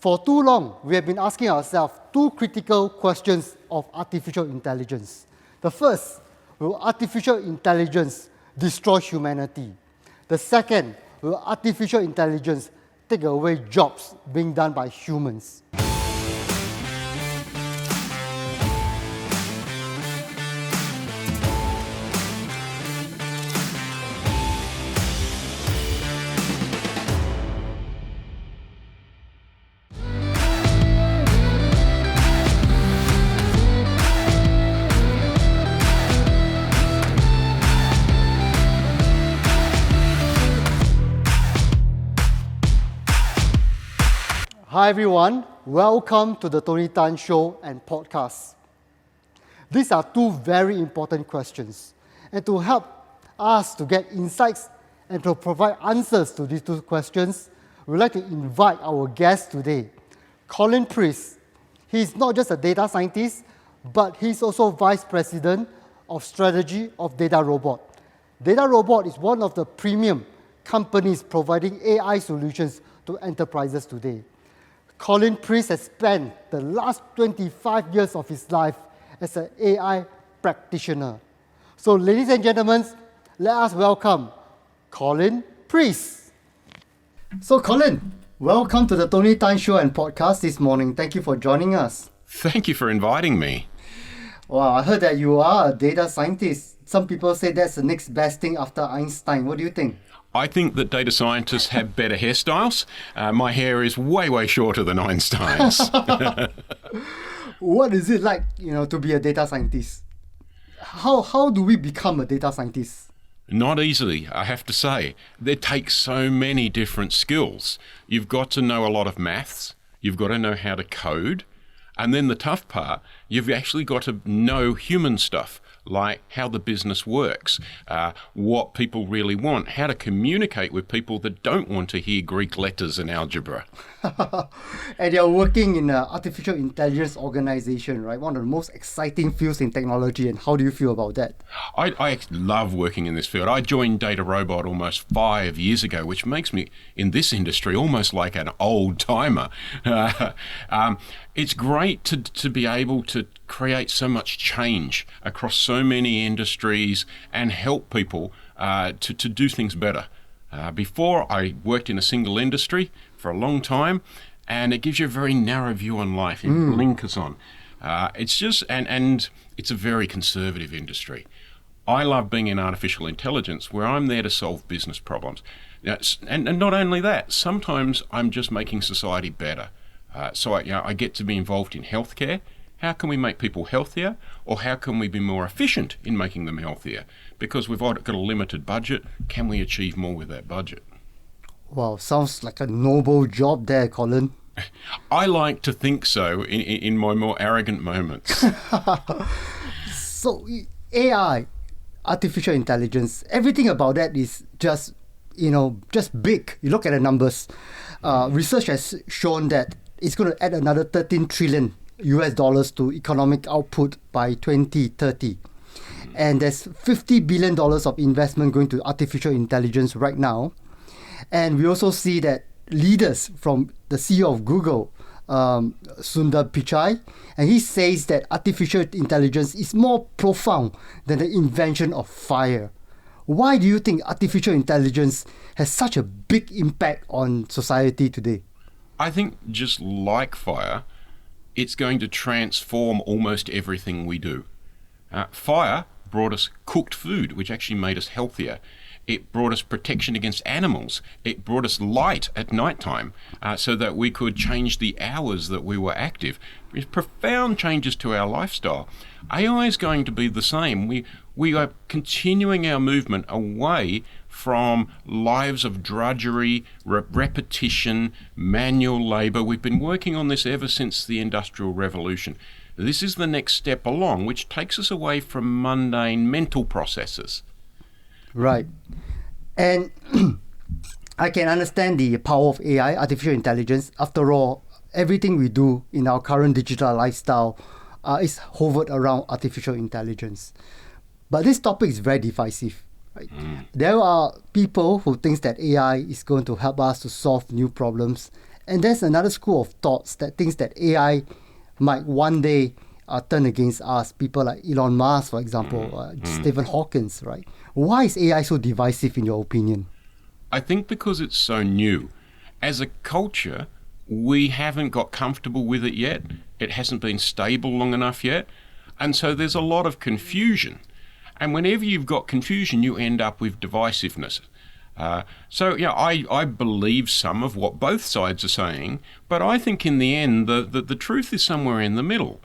For too long, we have been asking ourselves two critical questions of artificial intelligence. The first, will artificial intelligence destroy humanity? The second, will artificial intelligence take away jobs being done by humans? Hi everyone, welcome to the Tony Tan Show and podcast. These are two very important questions, and to help us to get insights and to provide answers to these two questions, we'd like to invite our guest today, Colin Priest. He's not just a data scientist, but he's also Vice President of Strategy of DataRobot. DataRobot is one of the premium companies providing AI solutions to enterprises today. Colin Priest has spent the last 25 years of his life as an AI practitioner. So, ladies and gentlemen, let us welcome Colin Priest. So, Colin, welcome to the Tony Tan Show and podcast this morning. Thank you for joining us. Thank you for inviting me. Wow, I heard that you are a data scientist. Some people say that's the next best thing after Einstein. What do you think? I think that data scientists have better hairstyles. My hair is way shorter than Einstein's. What is it like, to be a data scientist? How do we become a data scientist? Not easily, I have to say. It takes so many different skills. You've got to know a lot of maths. You've got to know how to code. And then the tough part, you've actually got to know human stuff, like how the business works, what people really want, how to communicate with people that don't want to hear Greek letters and algebra. And you're working in an artificial intelligence organization, right? One of the most exciting fields in technology. And how do you feel about that? I love working in this field. I joined DataRobot almost 5 years ago, which makes me, in this industry, almost like an old timer. It's great to be able to create so much change across so many industries and help people to do things better. Before, I worked in a single industry for a long time, and it gives you a very narrow view on life. It blinkers on. It's just, and it's a very conservative industry. I love being in artificial intelligence, where I'm there to solve business problems. And not only that, sometimes I'm just making society better. So I get to be involved in healthcare. How can we make people healthier, or how can we be more efficient in making them healthier? Because we've got a limited budget. Can we achieve more with that budget? Wow, sounds like a noble job there, Colin. I like to think so in my more arrogant moments. So AI, artificial intelligence, everything about that is just big. You look at the numbers. Research has shown that it's going to add another $13 trillion to economic output by 2030. And there's $50 billion of investment going to artificial intelligence right now. And we also see that leaders from the CEO of Google, Sundar Pichai, and he says that artificial intelligence is more profound than the invention of fire. Why do you think artificial intelligence has such a big impact on society today? I think just like fire, it's going to transform almost everything we do. Fire brought us cooked food, which actually made us healthier. It brought us protection against animals. It brought us light at nighttime so that we could change the hours that we were active. It's profound changes to our lifestyle. AI is going to be the same. We are continuing our movement away from lives of drudgery, repetition, manual labour. We've been working on this ever since the Industrial Revolution. This is the next step along, which takes us away from mundane mental processes. Right. And I can understand the power of AI, artificial intelligence. After all, everything we do in our current digital lifestyle is hovered around artificial intelligence. But this topic is very divisive. Right? There are people who think that AI is going to help us to solve new problems, And there's another school of thoughts that thinks that AI might one day turn against us. People like Elon Musk, for example, Stephen Hawking, right? Why is AI so divisive in your opinion? I think because it's so new. As a culture, we haven't got comfortable with it yet. It hasn't been stable long enough yet. And so there's a lot of confusion. And whenever you've got confusion, you end up with divisiveness. I believe some of what both sides are saying, but I think in the end, the truth is somewhere in the middle.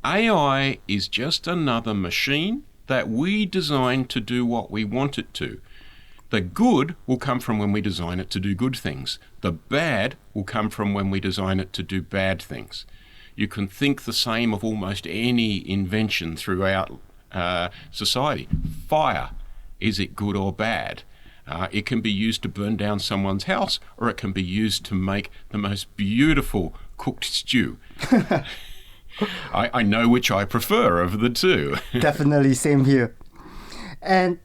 AI is just another machine that we design to do what we want it to. The good will come from when we design it to do good things. The bad will come from when we design it to do bad things. You can think the same of almost any invention throughout society. Fire, is it good or bad? It can be used to burn down someone's house, or it can be used to make the most beautiful cooked stew. I know which I prefer of the two. Definitely, same here. And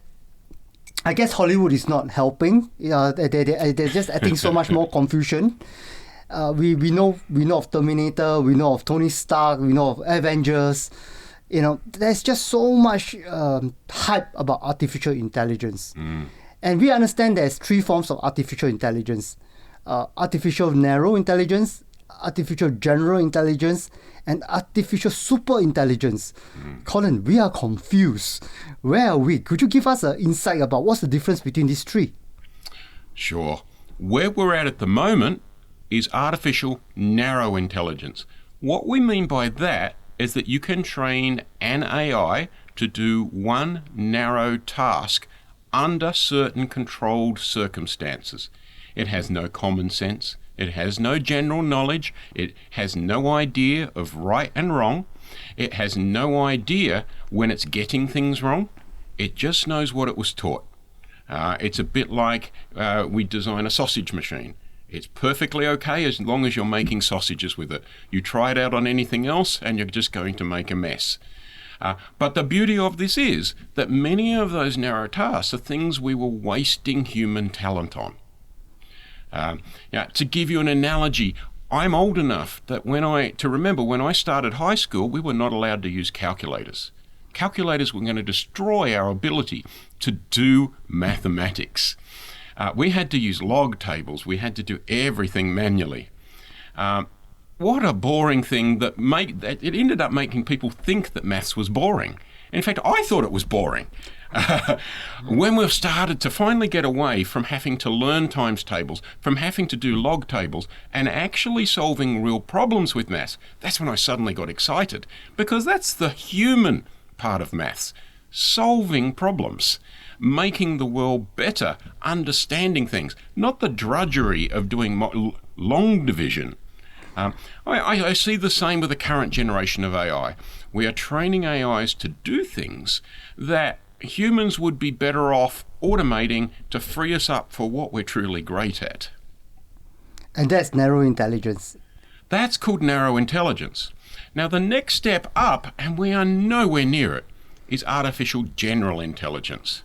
I guess Hollywood is not helping. They're just adding so much more confusion. We know of Terminator, we know of Tony Stark, we know of Avengers. There's just so much hype about artificial intelligence. And we understand there's three forms of artificial intelligence. Artificial narrow intelligence, artificial general intelligence, and artificial super intelligence. Colin, we are confused. Where are we? Could you give us an insight about what's the difference between these three? Sure. Where we're at the moment is artificial narrow intelligence. What we mean by that is that you can train an AI to do one narrow task under certain controlled circumstances. It has no common sense. It has no general knowledge. It has no idea of right and wrong. It has no idea when it's getting things wrong. It just knows what it was taught. It's a bit like we design a sausage machine. It's perfectly okay as long as you're making sausages with it. You try it out on anything else and you're just going to make a mess. But the beauty of this is that many of those narrow tasks are things we were wasting human talent on. To give you an analogy, I'm old enough that to remember when I started high school, we were not allowed to use calculators. Calculators were going to destroy our ability to do mathematics. We had to use log tables. We had to do everything manually. What a boring thing that it ended up making people think that maths was boring. In fact, I thought it was boring. When we've started to finally get away from having to learn times tables, from having to do log tables, and actually solving real problems with maths, that's when I suddenly got excited, because that's the human part of maths, solving problems, making the world better, understanding things, not the drudgery of doing long division. I see the same with the current generation of AI. We are training AIs to do things that humans would be better off automating to free us up for what we're truly great at. And that's narrow intelligence. That's called narrow intelligence. Now the next step up, and we are nowhere near it, is artificial general intelligence.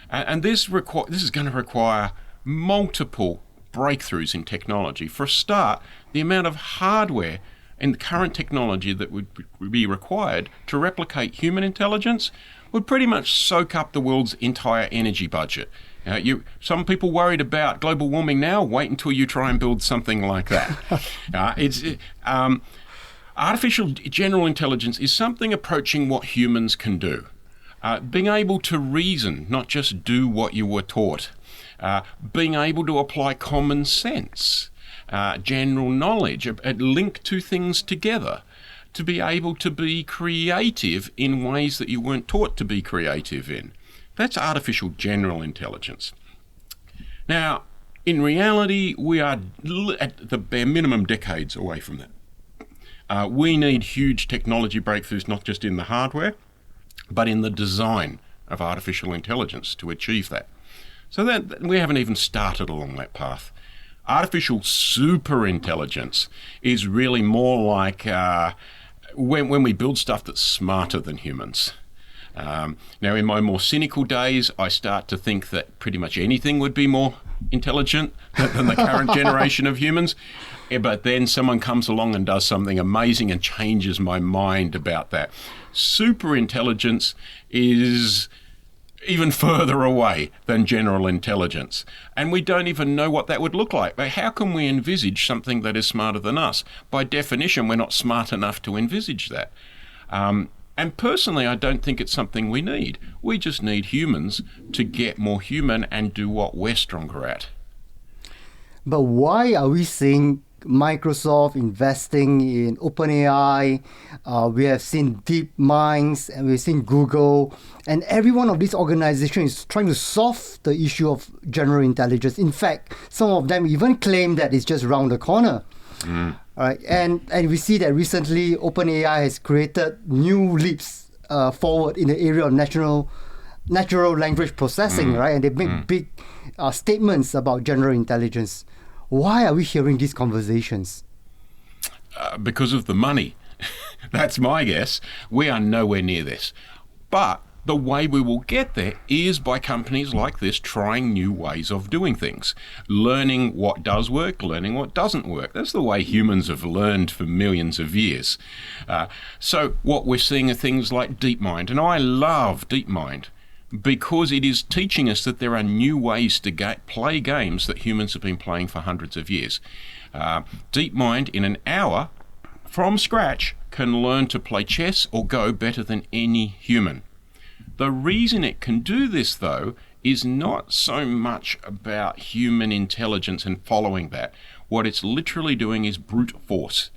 And this is going to require multiple breakthroughs in technology. For a start, the amount of hardware in the current technology that would be required to replicate human intelligence would pretty much soak up the world's entire energy budget. Some people worried about global warming now, wait until you try and build something like that. Artificial general intelligence is something approaching what humans can do. Being able to reason, not just do what you were taught. Being able to apply common sense, general knowledge, link two things together, to be able to be creative in ways that you weren't taught to be creative in. That's artificial general intelligence. Now, in reality, we are at the bare minimum decades away from that. We need huge technology breakthroughs, not just in the hardware, but in the design of artificial intelligence to achieve that. So that we haven't even started along that path. Artificial superintelligence is really more like when we build stuff that's smarter than humans. Now, in my more cynical days, I start to think that pretty much anything would be more intelligent than the current generation of humans. But then someone comes along and does something amazing and changes my mind about that. Super intelligence is even further away than general intelligence. And we don't even know what that would look like. But how can we envisage something that is smarter than us? By definition, we're not smart enough to envisage that. And personally, I don't think it's something we need. We just need humans to get more human and do what we're stronger at. But why are we seeing Microsoft investing in OpenAI? We have seen DeepMinds, and we've seen Google, and every one of these organizations is trying to solve the issue of general intelligence. In fact, some of them even claim that it's just around the corner. All right, and we see that recently OpenAI has created new leaps forward in the area of natural language processing, right? And they make big statements about general intelligence. Why are we hearing these conversations? Because of the money. That's my guess. We are nowhere near this. But the way we will get there is by companies like this trying new ways of doing things, learning what does work, learning what doesn't work. That's the way humans have learned for millions of years. So what we're seeing are things like DeepMind, and I love DeepMind because it is teaching us that there are new ways to play games that humans have been playing for hundreds of years. DeepMind, in an hour, from scratch, can learn to play chess or Go better than any human. The reason it can do this, though, is not so much about human intelligence and following that. What it's literally doing is brute force.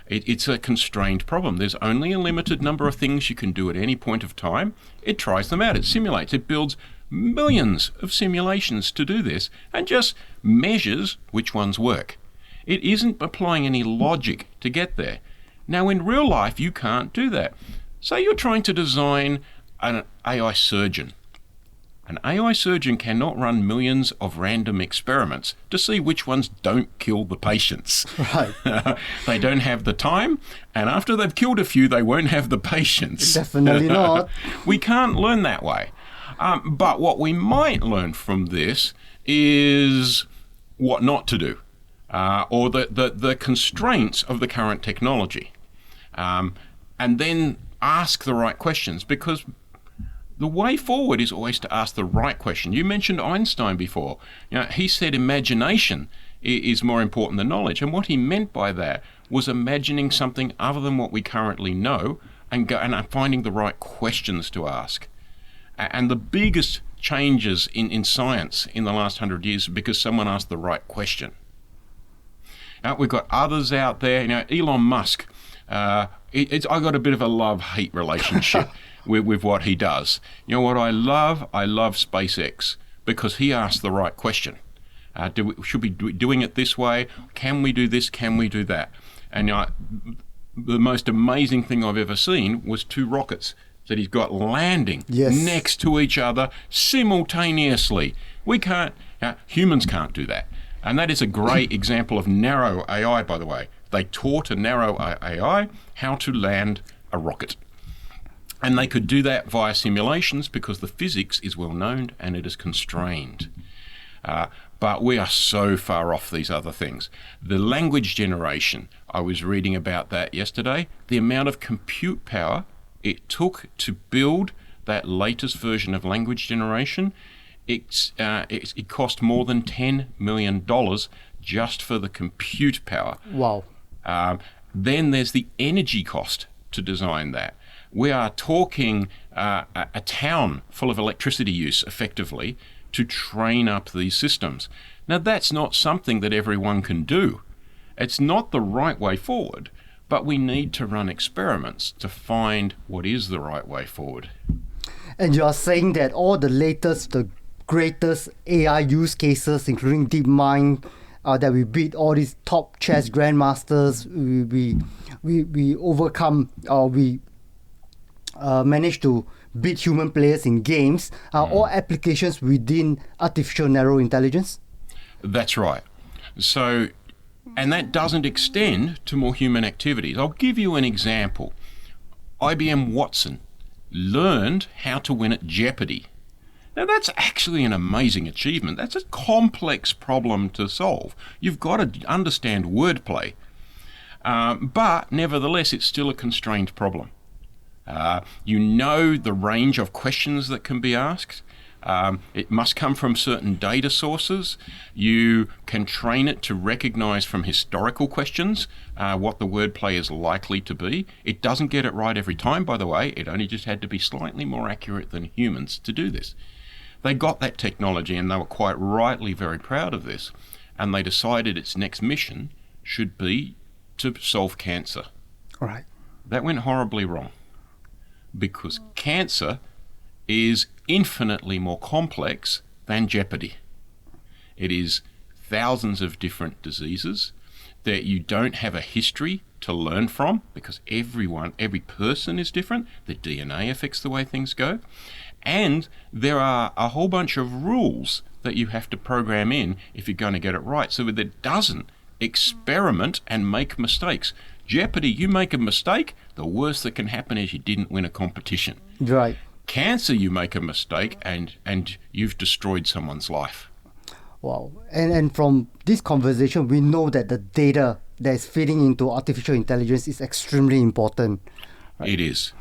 It's a constrained problem. There's only a limited number of things you can do at any point of time. It tries them out. It simulates. It builds millions of simulations to do this and just measures which ones work. It isn't applying any logic to get there. Now, in real life, you can't do that. Say you're trying to design an AI surgeon. An AI surgeon cannot run millions of random experiments to see which ones don't kill the patients. Right. They don't have the time, and after they've killed a few, they won't have the patience. Definitely not. We can't learn that way. But what we might learn from this is what not to do, or the constraints of the current technology. And then ask the right questions, because the way forward is always to ask the right question. You mentioned Einstein before. He said imagination is more important than knowledge. And what he meant by that was imagining something other than what we currently know and finding the right questions to ask. And the biggest changes in science in the last 100 years is because someone asked the right question. We've got others out there. Elon Musk. I got a bit of a love-hate relationship with what he does. You know what I love? I love SpaceX because he asked the right question. Should we be doing it this way? Can we do this? Can we do that? And the most amazing thing I've ever seen was 2 rockets that he's got landing next to each other simultaneously. Humans can't do that. And that is a great example of narrow AI, by the way. They taught a narrow AI how to land a rocket. And they could do that via simulations because the physics is well known and it is constrained. But we are so far off these other things. The language generation, I was reading about that yesterday. The amount of compute power it took to build that latest version of language generation, it cost more than $10 million just for the compute power. Wow. Then there's the energy cost to design that. We are talking a town full of electricity use, effectively, to train up these systems. Now, that's not something that everyone can do. It's not the right way forward, but we need to run experiments to find what is the right way forward. And you are saying that all the latest, the greatest AI use cases, including DeepMind, that we beat all these top chess grandmasters, we overcome, or we manage to beat human players in games, are all applications within artificial narrow intelligence? That's right. So, and that doesn't extend to more human activities. I'll give you an example. IBM Watson learned how to win at Jeopardy. Now, that's actually an amazing achievement. That's a complex problem to solve. You've got to understand wordplay. But nevertheless, it's still a constrained problem. You know the range of questions that can be asked. It must come from certain data sources. You can train it to recognize from historical questions what the wordplay is likely to be. It doesn't get it right every time, by the way. It only just had to be slightly more accurate than humans to do this. They got that technology, and they were quite rightly very proud of this. And they decided its next mission should be to solve cancer. All right. That went horribly wrong, because cancer is infinitely more complex than Jeopardy. It is thousands of different diseases that you don't have a history to learn from, because every person is different. The DNA affects the way things go. And there are a whole bunch of rules that you have to program in if you're going to get it right, so that it doesn't experiment and make mistakes. Jeopardy, you make a mistake, the worst that can happen is you didn't win a competition. Right. Cancer, you make a mistake and you've destroyed someone's life. Wow. And from this conversation, we know that the data that is feeding into artificial intelligence is extremely important. Right? It is.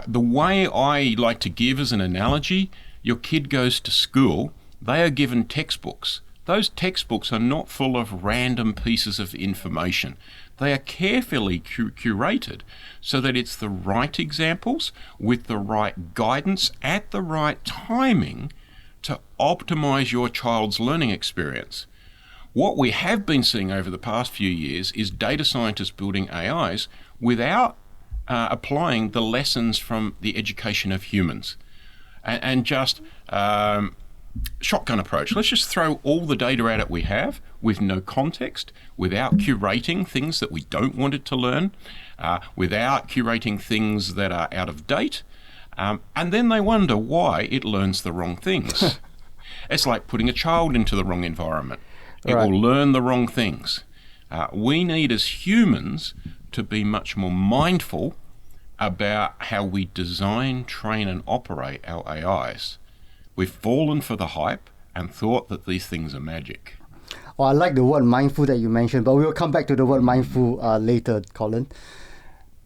The way I like to give as an analogy, your kid goes to school, they are given textbooks. Those textbooks are not full of random pieces of information. They are carefully curated so that it's the right examples with the right guidance at the right timing to optimize your child's learning experience. What we have been seeing over the past few years is data scientists building AIs without applying the lessons from the education of humans, and just shotgun approach. Let's just throw all the data at it we have with no context, without curating things that we don't want it to learn, without curating things that are out of date, and then they wonder why it learns the wrong things. It's like putting a child into the wrong environment. It Right. will learn the wrong things. We need as humans to be much more mindful about how we design, train and operate our AIs. We've fallen for the hype and thought that these things are magic. Well, I like the word mindful that you mentioned, but we'll come back to the word mindful later, Colin.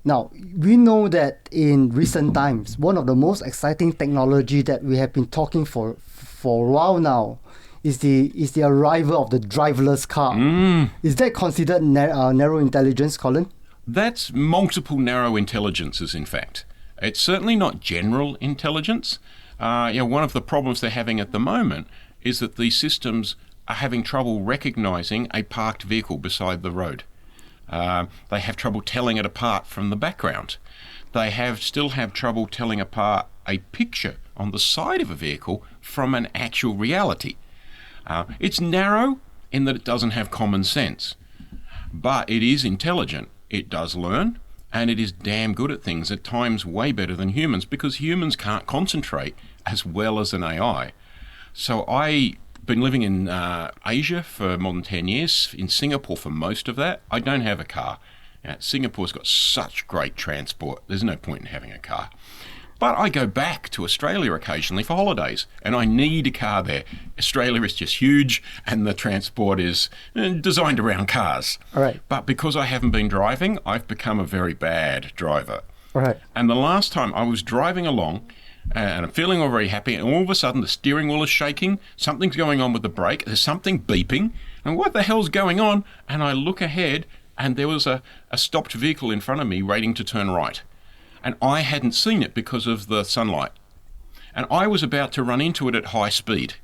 Now, we know that in recent times, one of the most exciting technology that we have been talking for a while now is the arrival of the driverless car. Is that considered narrow intelligence, Colin? That's multiple narrow intelligences, in fact. It's certainly not general intelligence. One of the problems they're having at the moment is that these systems are having trouble recognizing a parked vehicle beside the road. They have trouble telling it apart from the background. They still have trouble telling apart a picture on the side of a vehicle from an actual reality. It's narrow in that it doesn't have common sense, but it is intelligent. It does learn, and it is damn good at things, at times way better than humans, because humans can't concentrate as well as an AI. So I've been living in Asia for more than 10 years, in Singapore for most of that. I don't have a car. Singapore's got such great transport, there's no point in having a car. But I go back to Australia occasionally for holidays, and I need a car there. Australia is just huge, and the transport is designed around cars. All right. But because I haven't been driving, I've become a very bad driver. All right. And the last time I was driving along, and I'm feeling all very happy, and all of a sudden the steering wheel is shaking, something's going on with the brake, there's something beeping, and what the hell's going on? And I look ahead, and there was a stopped vehicle in front of me waiting to turn right. And I hadn't seen it because of the sunlight. And I was about to run into it at high speed.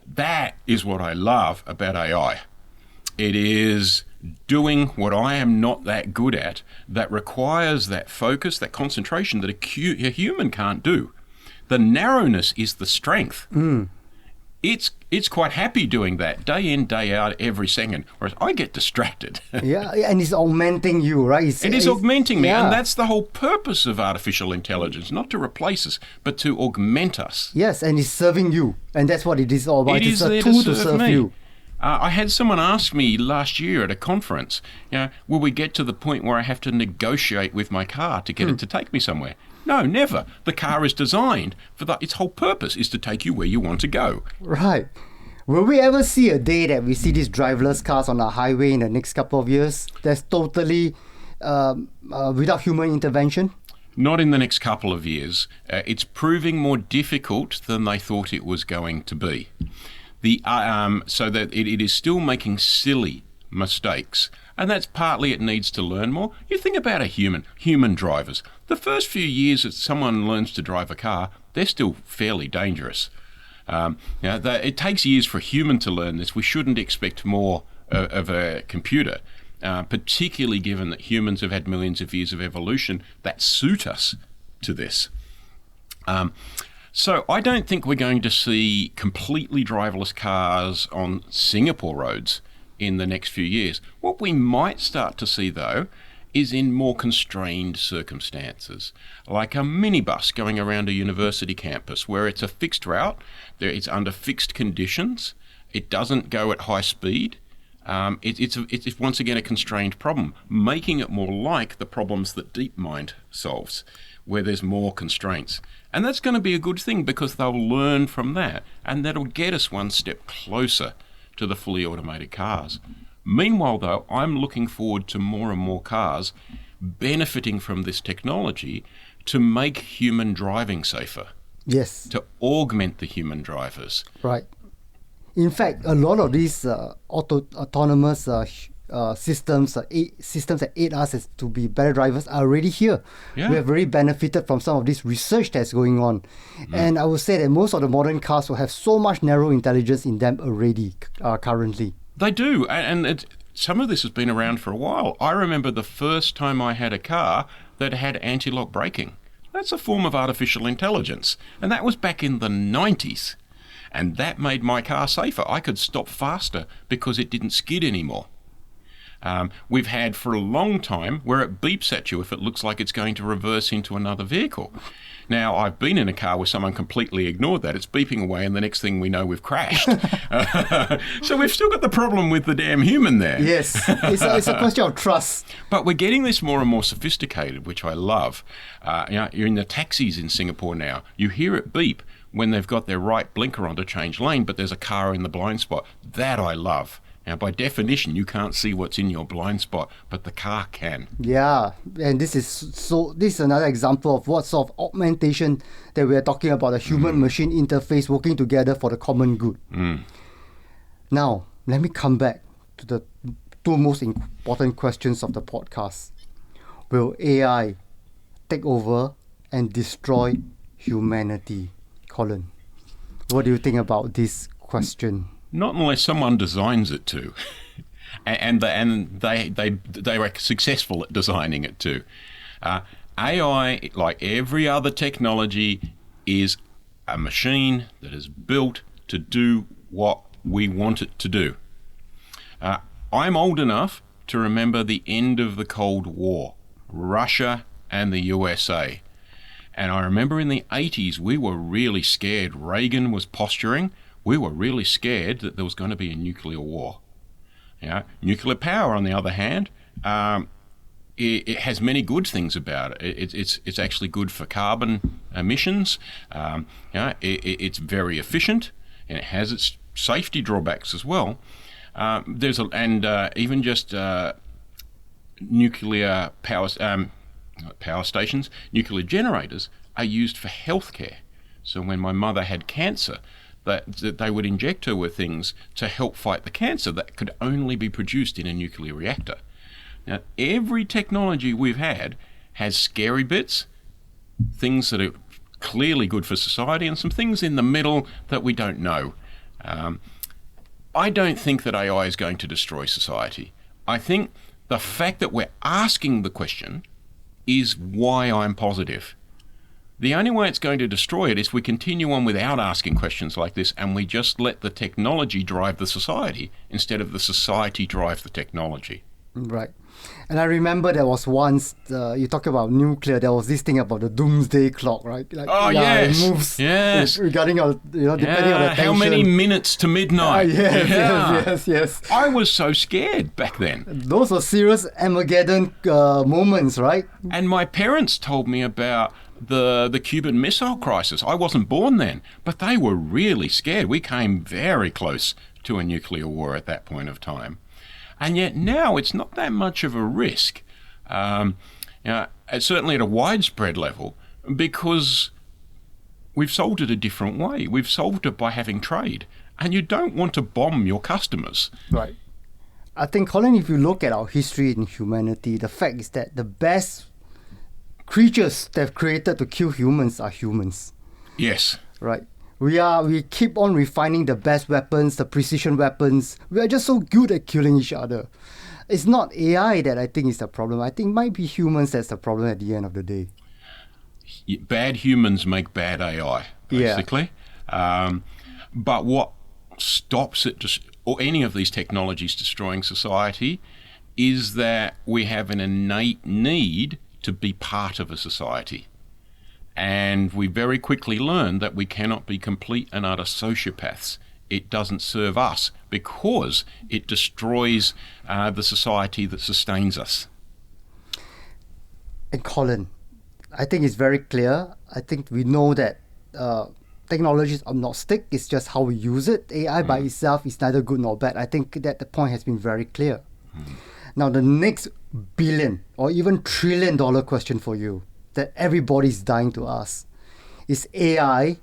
That is what I love about AI. It is doing what I am not that good at, that requires that focus, that concentration that a human can't do. The narrowness is the strength. It's quite happy doing that day in, day out, every second, whereas I get distracted. Yeah, and it's augmenting you, right? It is augmenting me, yeah. and that's the whole purpose of artificial intelligence, not to replace us, but to augment us. Yes, and it's serving you, and that's what it is all about. It It's is a there tool to to serve serve me. you. I had someone ask me last year at a conference, will we get to the point where I have to negotiate with my car to get it to take me somewhere? No, never. The car is designed for that. Its whole purpose is to take you where you want to go. Right. Will we ever see a day that we see these driverless cars on our highway in the next couple of years that's totally without human intervention? Not in the next couple of years. It's proving more difficult than they thought it was going to be. So that it is still making silly mistakes. And that's partly it needs to learn more. You think about human drivers. The first few years that someone learns to drive a car, they're still fairly dangerous. It takes years for a human to learn this. We shouldn't expect more of a computer, particularly given that humans have had millions of years of evolution that suit us to this. So I don't think we're going to see completely driverless cars on Singapore roads in the next few years. What we might start to see, though, is in more constrained circumstances, like a minibus going around a university campus where it's a fixed route, it's under fixed conditions, it doesn't go at high speed. It's once again a constrained problem, making it more like the problems that DeepMind solves, where there's more constraints. And that's going to be a good thing because they'll learn from that, and that'll get us one step closer to the fully automated cars. Meanwhile, though, I'm looking forward to more and more cars benefiting from this technology to make human driving safer. Yes. To augment the human drivers. Right. In fact, a lot of these autonomous systems that aid us to be better drivers are already here. Yeah. We have already benefited from some of this research that's going on. And I would say that most of the modern cars will have so much narrow intelligence in them already currently. They do, and some of this has been around for a while. I remember the first time I had a car that had anti-lock braking. That's a form of artificial intelligence, and that was back in the 90s. And that made my car safer. I could stop faster because it didn't skid anymore. We've had for a long time where it beeps at you if it looks like it's going to reverse into another vehicle. Now, I've been in a car where someone completely ignored that. It's beeping away, and the next thing we know, we've crashed. So we've still got the problem with the damn human there. Yes, it's a question of trust. But we're getting this more and more sophisticated, which I love. You're in the taxis in Singapore now. You hear it beep when they've got their right blinker on to change lane, but there's a car in the blind spot. That I love. Now, by definition, you can't see what's in your blind spot, but the car can. Yeah, and this is another example of what sort of augmentation that we are talking about, a human-machine interface working together for the common good. Now, let me come back to the two most important questions of the podcast. Will AI take over and destroy humanity? Colin, what do you think about this question? Not unless someone designs it to, and they were successful at designing it to. AI, like every other technology, is a machine that is built to do what we want it to do. I'm old enough to remember the end of the Cold War, Russia and the USA. And I remember in the 80s, we were really scared. Reagan was posturing. We were really scared that there was going to be a nuclear war. Nuclear power, on the other hand, it has many good things about it. It's actually good for carbon emissions. It's very efficient, and it has its safety drawbacks as well. Even just nuclear power stations, nuclear generators are used for healthcare. So when my mother had cancer, that they would inject her with things to help fight the cancer that could only be produced in a nuclear reactor. Now, every technology we've had has scary bits, things that are clearly good for society, and some things in the middle that we don't know. I don't think that AI is going to destroy society. I think the fact that we're asking the question is why I'm positive. The only way it's going to destroy it is we continue on without asking questions like this, and we just let the technology drive the society instead of the society drive the technology. Right. And I remember there was once, you talk about nuclear, there was this thing about the doomsday clock, right? Like, yes. It moves Yes. regarding, depending on the tension. How many minutes to midnight? Yes. I was so scared back then. Those were serious Armageddon moments, right? And my parents told me about the Cuban Missile Crisis. I wasn't born then, but they were really scared. We came very close to a nuclear war at that point of time. And yet now it's not that much of a risk, certainly at a widespread level, because we've solved it a different way. We've solved it by having trade. And you don't want to bomb your customers. Right. I think, Colin, if you look at our history in humanity, the fact is that the best creatures that have created to kill humans are humans. Yes. Right. We keep on refining the best weapons, the precision weapons. We are just so good at killing each other. It's not AI that I think is the problem. I think it might be humans that's the problem at the end of the day. Bad humans make bad AI, basically. Yeah. But what stops it, or any of these technologies destroying society, is that we have an innate need to be part of a society. And we very quickly learn that we cannot be complete and utter sociopaths. It doesn't serve us because it destroys the society that sustains us. And Colin, I think it's very clear. I think we know that technology is agnostic. It's just how we use it. AI by itself is neither good nor bad. I think that the point has been very clear. Now, the next billion or even trillion-dollar question for you that everybody's dying to ask is AI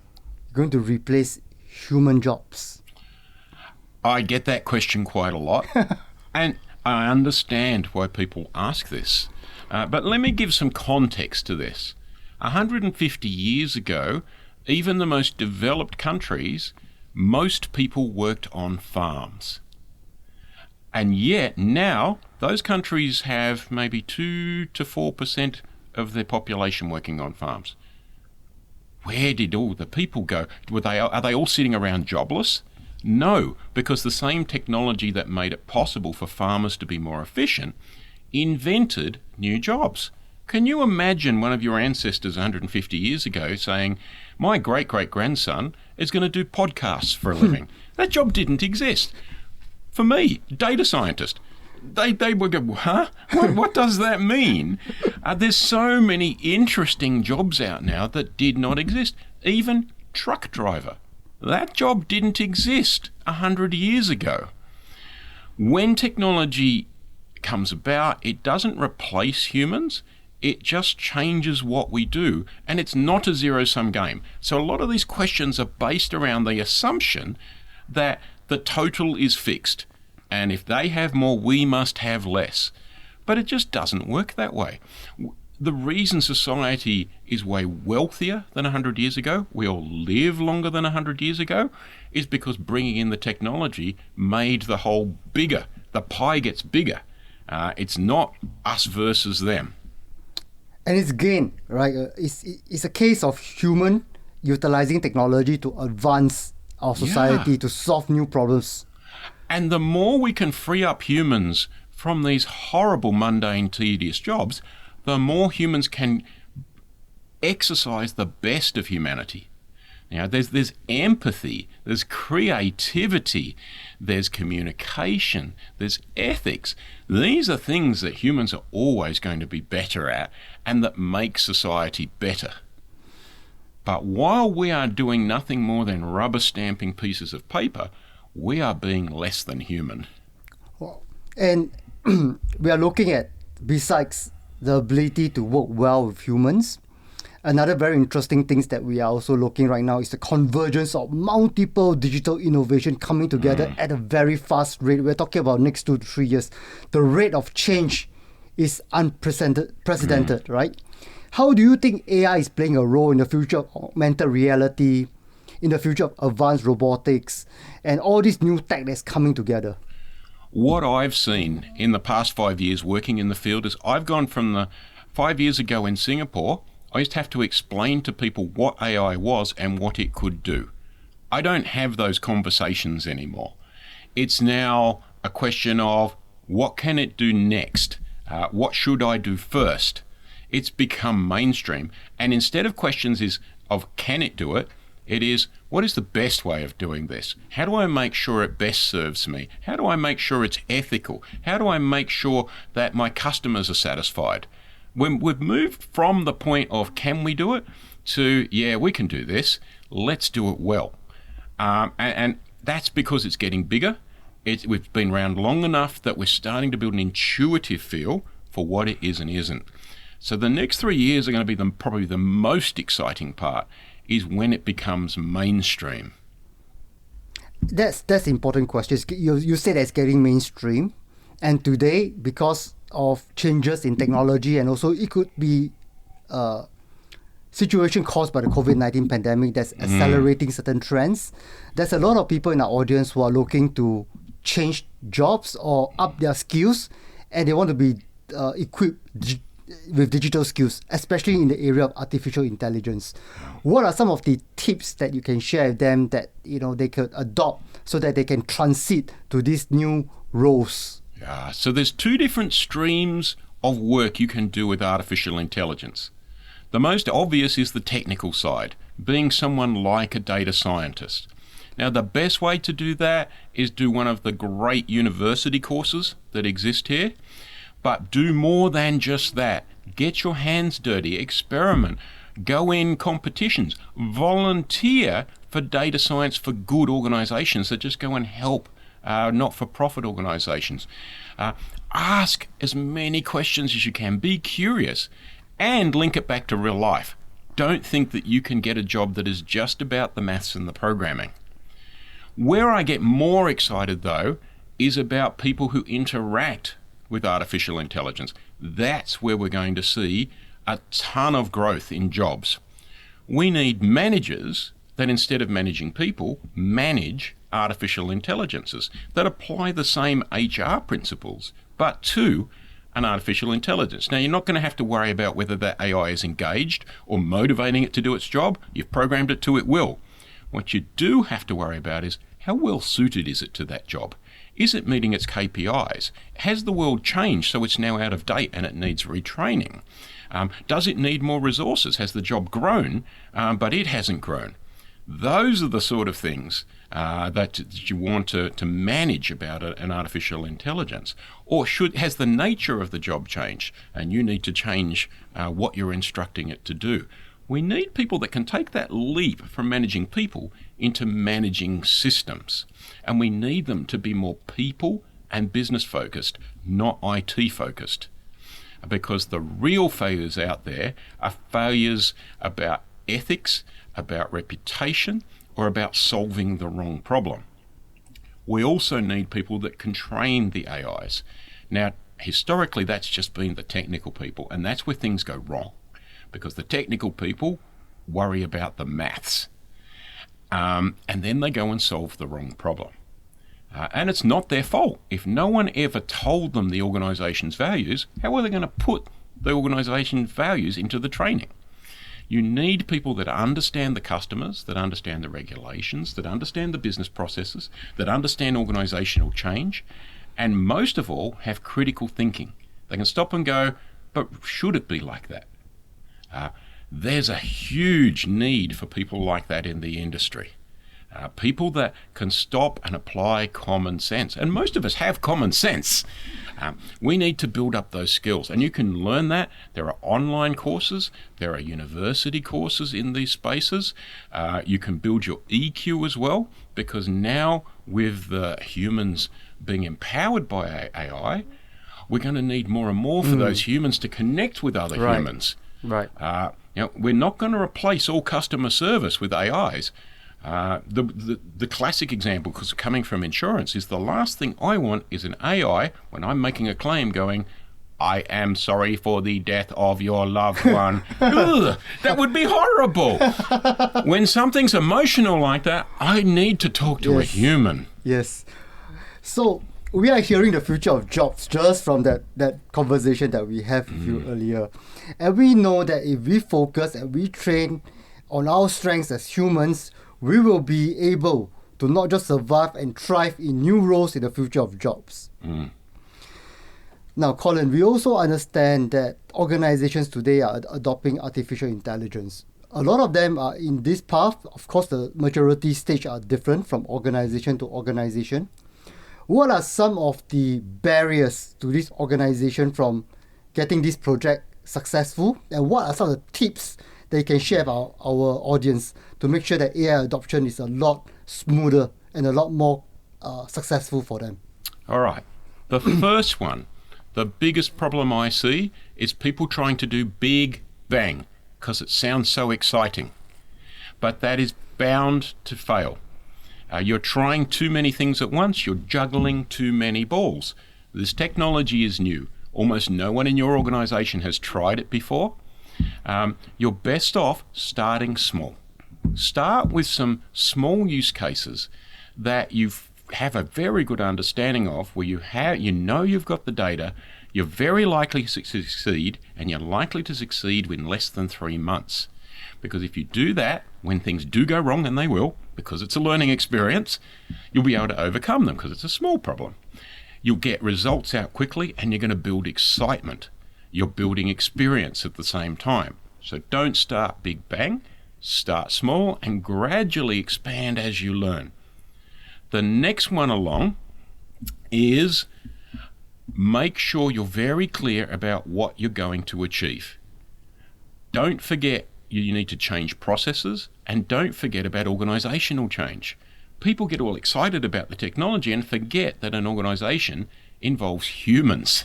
going to replace human jobs? I get that question quite a lot. And I understand why people ask this. But let me give some context to this. 150 years ago, even the most developed countries, most people worked on farms. And yet now, those countries have maybe 2 to 4% of their population working on farms. Where did all the people go? Are they all sitting around jobless? No, because the same technology that made it possible for farmers to be more efficient invented new jobs. Can you imagine one of your ancestors 150 years ago saying, my great-great-grandson is going to do podcasts for a living? That job didn't exist. For me, data scientist, they would go, huh? What does that mean? There's so many interesting jobs out now that did not exist. Even truck driver. That job didn't exist 100 years ago. When technology comes about, it doesn't replace humans. It just changes what we do. And it's not a zero-sum game. So a lot of these questions are based around the assumption that the total is fixed. And if they have more, we must have less. But it just doesn't work that way. The reason society is way wealthier than 100 years ago, we all live longer than 100 years ago, is because bringing in the technology made the whole bigger. The pie gets bigger. It's not us versus them. And it's gain, right? It's a case of human utilizing technology to advance our society, to solve new problems. And the more we can free up humans from these horrible, mundane, tedious jobs, the more humans can exercise the best of humanity. Now, there's empathy, there's creativity, there's communication, there's ethics. These are things that humans are always going to be better at and that make society better. But while we are doing nothing more than rubber stamping pieces of paper, we are being less than human. And we are looking at, besides the ability to work well with humans, another very interesting thing that we are also looking right now is the convergence of multiple digital innovation coming together at a very fast rate. We're talking about next 2 to 3 years. The rate of change is unprecedented, right? How do you think AI is playing a role in the future of augmented reality, in the future of advanced robotics, and all this new tech that's coming together? What I've seen in the past 5 years working in the field is I've gone from the 5 years ago in Singapore, I used to have to explain to people what AI was and what it could do. I don't have those conversations anymore. It's now a question of what can it do next? What should I do first? It's become mainstream. And instead of questions of can it do it, it is, what is the best way of doing this? How do I make sure it best serves me? How do I make sure it's ethical? How do I make sure that my customers are satisfied? When we've moved from the point of can we do it to, yeah, we can do this, let's do it well. And that's because it's getting bigger. We've been around long enough that we're starting to build an intuitive feel for what it is and isn't. So the next 3 years are going to be probably the most exciting part, is when it becomes mainstream. That's important question. You said it's getting mainstream, and today, because of changes in technology, and also it could be situation caused by the COVID-19 pandemic that's accelerating certain trends. There's a lot of people in our audience who are looking to change jobs or up their skills, and they want to be equipped with digital skills, especially in the area of artificial intelligence. What are some of the tips that you can share with them that they could adopt so that they can transit to these new roles? Yeah, so there's two different streams of work you can do with artificial intelligence. The most obvious is the technical side, being someone like a data scientist. Now, the best way to do that is do one of the great university courses that exist here. But do more than just that. Get your hands dirty, experiment, go in competitions, volunteer for data science for good organizations that just go and help not-for-profit organizations. Ask as many questions as you can. Be curious and link it back to real life. Don't think that you can get a job that is just about the maths and the programming. Where I get more excited, though, is about people who interact with artificial intelligence. That's where we're going to see a ton of growth in jobs. We need managers that, instead of managing people, manage artificial intelligences that apply the same HR principles, but to an artificial intelligence. Now, you're not going to have to worry about whether that AI is engaged or motivating it to do its job. You've programmed it to, it will. What you do have to worry about is how well suited is it to that job? Is it meeting its KPIs? Has the world changed so it's now out of date and it needs retraining? Does it need more resources? Has the job grown, but it hasn't grown? Those are the sort of things that you want to manage about an artificial intelligence. Or has the nature of the job changed and you need to change what you're instructing it to do? We need people that can take that leap from managing people into managing systems. And we need them to be more people and business focused, not IT focused. Because the real failures out there are failures about ethics, about reputation, or about solving the wrong problem. We also need people that can train the AIs. Now, historically, that's just been the technical people, and that's where things go wrong. Because the technical people worry about the maths. And then they go and solve the wrong problem. And it's not their fault. If no one ever told them the organisation's values, how are they going to put the organisation's values into the training? You need people that understand the customers, that understand the regulations, that understand the business processes, that understand organisational change, and most of all, have critical thinking. They can stop and go, but should it be like that? There's a huge need for people like that in the industry. People that can stop and apply common sense. And most of us have common sense. We need to build up those skills. And you can learn that. There are online courses. There are university courses in these spaces. You can build your EQ as well, because now with the humans being empowered by AI, we're going to need more and more for those humans to connect with other humans. Right. We're not going to replace all customer service with AIs. The classic example, because coming from insurance, is the last thing I want is an AI when I'm making a claim going, I am sorry for the death of your loved one. Ugh, that would be horrible. When something's emotional like that, I need to talk to a human. Yes. So we are hearing the future of jobs just from that conversation that we had with you earlier. And we know that if we focus and we train on our strengths as humans, we will be able to not just survive and thrive in new roles in the future of jobs. Now, Colin, we also understand that organizations today are adopting artificial intelligence. A lot of them are in this path. Of course, the maturity stage are different from organization to organization. What are some of the barriers to this organization from getting this project successful? And what are some of the tips that you can share with our audience to make sure that AI adoption is a lot smoother and a lot more successful for them? All right. The first one, the biggest problem I see is people trying to do big bang because it sounds so exciting. But that is bound to fail. You're trying too many things at once. You're juggling too many balls. This technology is new. Almost no one in your organization has tried it before. You're best off starting small. Start with some small use cases that you have a very good understanding of, where you know you've got the data, you're very likely to succeed, and you're likely to succeed in less than 3 months. Because if you do that, when things do go wrong, and they will, because it's a learning experience, you'll be able to overcome them because it's a small problem. You'll get results out quickly, and you're going to build excitement. You're building experience at the same time. So don't start big bang, start small, and gradually expand as you learn. The next one along is make sure you're very clear about what you're going to achieve. Don't forget you need to change processes, and don't forget about organizational change. People get all excited about the technology and forget that an organization involves humans.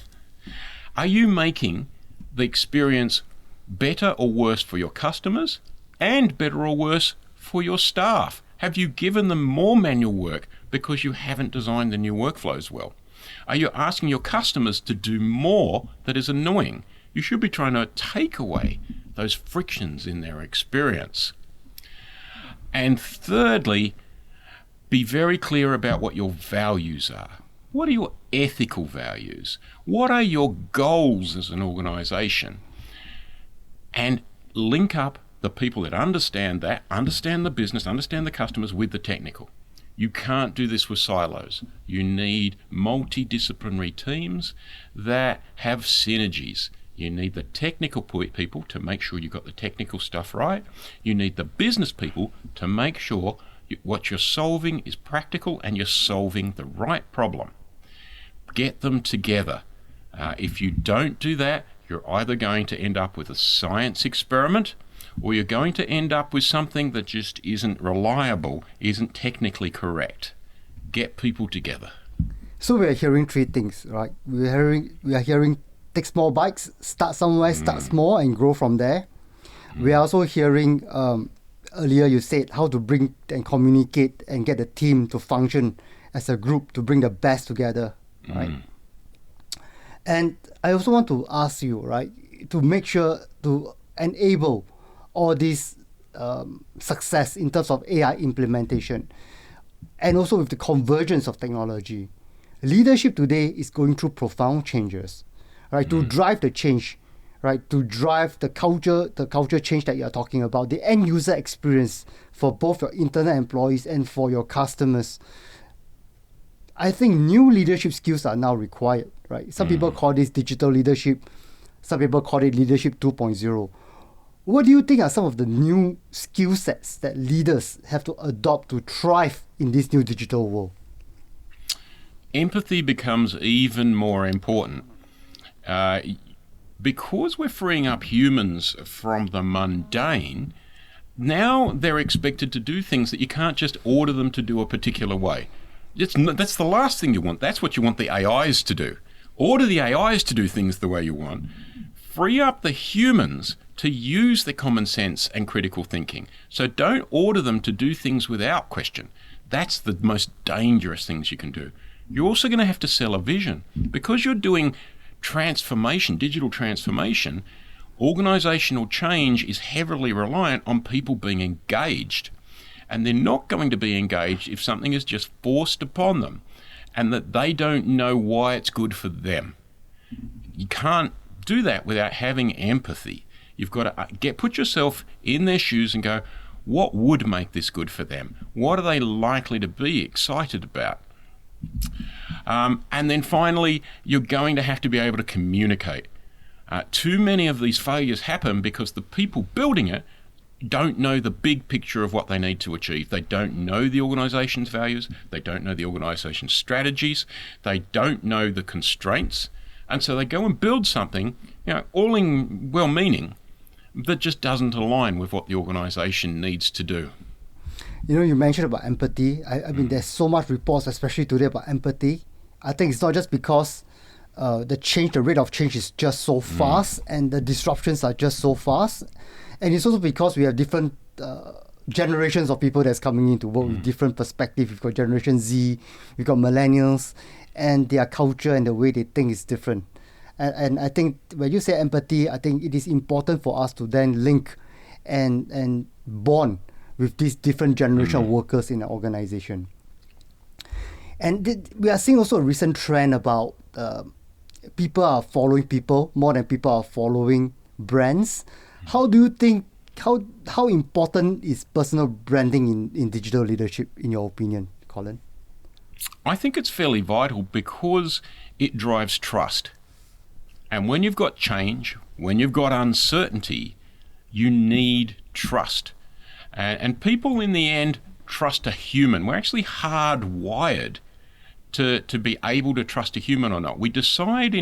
Are you making the experience better or worse for your customers, and better or worse for your staff? Have you given them more manual work because you haven't designed the new workflows well? Are you asking your customers to do more that is annoying? You should be trying to take away those frictions in their experience. And thirdly, be very clear about what your values are. What are your ethical values? What are your goals as an organization? And link up the people that understand that, understand the business, understand the customers with the technical. You can't do this with silos. You need multidisciplinary teams that have synergies. You need the technical people to make sure you've got the technical stuff right. You need the business people to make sure what you're solving is practical and you're solving the right problem. Get them together. If you don't do that, you're either going to end up with a science experiment, or you're going to end up with something that just isn't reliable, isn't technically correct. Get people together. So we are hearing three things, right? We are hearing take small bites, start somewhere, start small and grow from there. We are also hearing, earlier you said, how to bring and communicate and get the team to function as a group to bring the best together, right? And I also want to ask you, right, to make sure to enable all this success in terms of AI implementation, and also with the convergence of technology. Leadership today is going through profound changes, right? To drive the change, right? To drive the culture change that you are talking about, the end user experience for both your internal employees and for your customers. I think new leadership skills are now required, right? Some people call this digital leadership. Some people call it leadership 2.0. What do you think are some of the new skill sets that leaders have to adopt to thrive in this new digital world? Empathy becomes even more important. Because we're freeing up humans from the mundane, now they're expected to do things that you can't just order them to do a particular way. That's the last thing you want. That's what you want the AIs to do. Order the AIs to do things the way you want. Free up the humans to use their common sense and critical thinking. So don't order them to do things without question. That's the most dangerous things you can do. You're also going to have to sell a vision. Because you're doing transformation, digital transformation, organizational change is heavily reliant on people being engaged. And they're not going to be engaged if something is just forced upon them and that they don't know why it's good for them. You can't do that without having empathy. You've got to put yourself in their shoes and go, what would make this good for them? What are they likely to be excited about? And then finally, you're going to have to be able to communicate. Too many of these failures happen because the people building it don't know the big picture of what they need to achieve. They don't know the organisation's values. They don't know the organisation's strategies. They don't know the constraints. And so they go and build something, all in well-meaning, that just doesn't align with what the organisation needs to do. You mentioned about empathy. I mean, there's so much reports, especially today, about empathy. I think it's not just because the rate of change is just so fast and the disruptions are just so fast. And it's also because we have different generations of people that's coming in to work with different perspectives. We've got Generation Z, we've got millennials, and their culture and the way they think is different. And I think when you say empathy, I think it is important for us to then link and bond with these different generation of workers in an organization. And we are seeing also a recent trend about people are following people more than people are following brands. How do you think, how important is personal branding in digital leadership, in your opinion, Colin? I think it's fairly vital because it drives trust. And when you've got change, when you've got uncertainty, you need trust. And people in the end trust a human. We're actually hardwired to be able to trust a human or not. We decide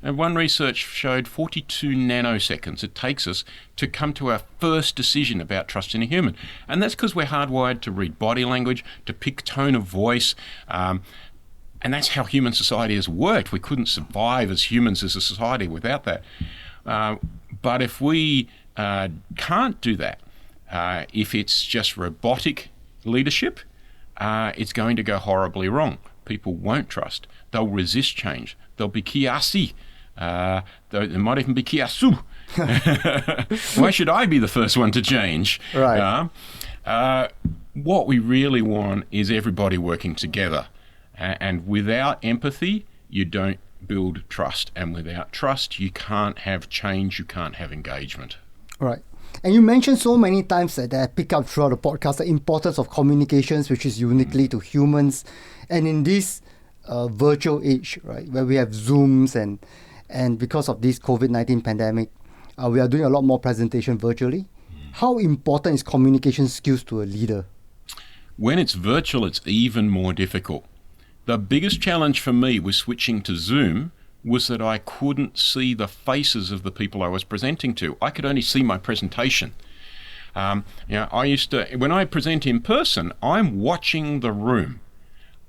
one research showed 42 nanoseconds it takes us to come to our first decision about trusting a human. And that's because we're hardwired to read body language, to pick tone of voice, and that's how human society has worked. We couldn't survive as humans as a society without that. But if we can't do that, if it's just robotic leadership, it's going to go horribly wrong. People won't trust. They'll resist change. They'll be kiasi. They might even be kiasu. Why should I be the first one to change? Right. What we really want is everybody working together. And without empathy, you don't build trust. And without trust, you can't have change. You can't have engagement. Right. And you mentioned so many times that I pick up throughout the podcast the importance of communications, which is uniquely to humans. And in this virtual age, right, where we have Zooms and because of this COVID-19 pandemic, we are doing a lot more presentation virtually. How important is communication skills to a leader? When it's virtual, it's even more difficult. The biggest challenge for me with switching to Zoom was that I couldn't see the faces of the people I was presenting to. I could only see my presentation. I used to, when I present in person, I'm watching the room.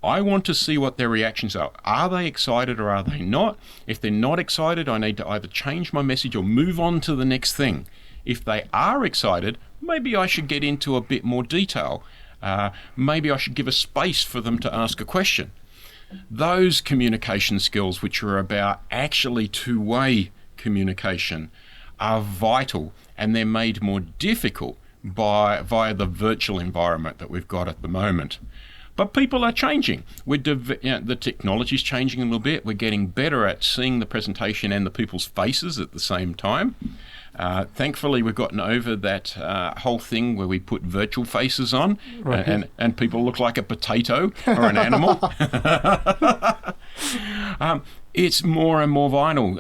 I want to see what their reactions are. Are they excited or are they not? If they're not excited, I need to either change my message or move on to the next thing. If they are excited, maybe I should get into a bit more detail. Maybe I should give a space for them to ask a question. Those communication skills, which are about actually two-way communication, are vital, and they're made more difficult via the virtual environment that we've got at the moment. But people are changing. The technology's changing a little bit. We're getting better at seeing the presentation and the people's faces at the same time. Thankfully, we've gotten over that whole thing where we put virtual faces on, right, and people look like a potato or an animal. It's more and more vital.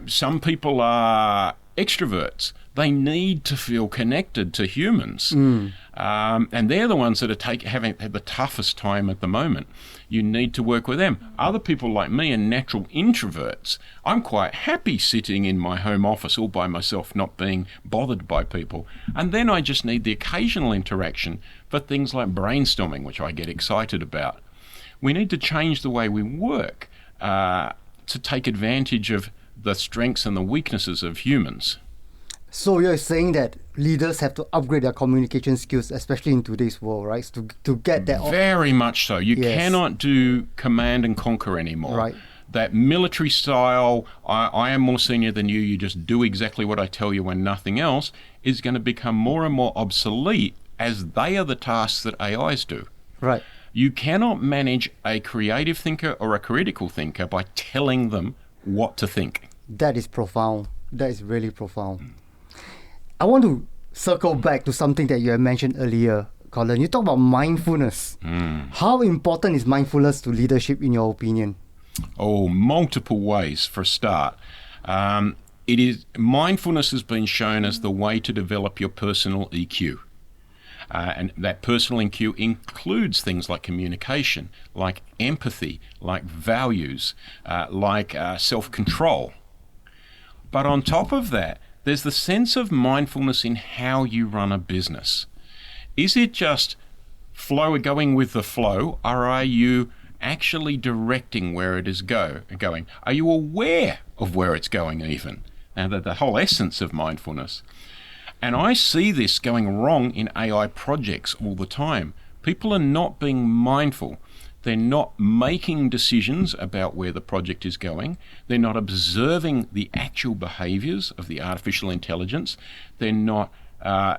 Some people are extroverts. They need to feel connected to humans. And they're the ones that are having the toughest time at the moment. You need to work with them. Other people like me are natural introverts. I'm quite happy sitting in my home office all by myself, not being bothered by people. And then I just need the occasional interaction for things like brainstorming, which I get excited about. We need to change the way we work to take advantage of the strengths and the weaknesses of humans. So you're saying that leaders have to upgrade their communication skills, especially in today's world, right? To get that. Very much so. You cannot do command and conquer anymore. Right. That military style, I am more senior than you just do exactly what I tell you and nothing else, is going to become more and more obsolete as they are the tasks that AIs do. Right. You cannot manage a creative thinker or a critical thinker by telling them what to think. That is profound. That is really profound. I want to circle back to something that you had mentioned earlier, Colin, you talk about mindfulness. How important is mindfulness to leadership in your opinion? Oh, multiple ways for a start. Mindfulness has been shown as the way to develop your personal EQ. And that personal EQ includes things like communication, like empathy, like values, like self-control. But on top of that, there's the sense of mindfulness in how you run a business. Is it just going with the flow, or are you actually directing where it is going? Are you aware of where it's going even? Now, the whole essence of mindfulness. And I see this going wrong in AI projects all the time. People are not being mindful. They're not making decisions about where the project is going. They're not observing the actual behaviors of the artificial intelligence. They're not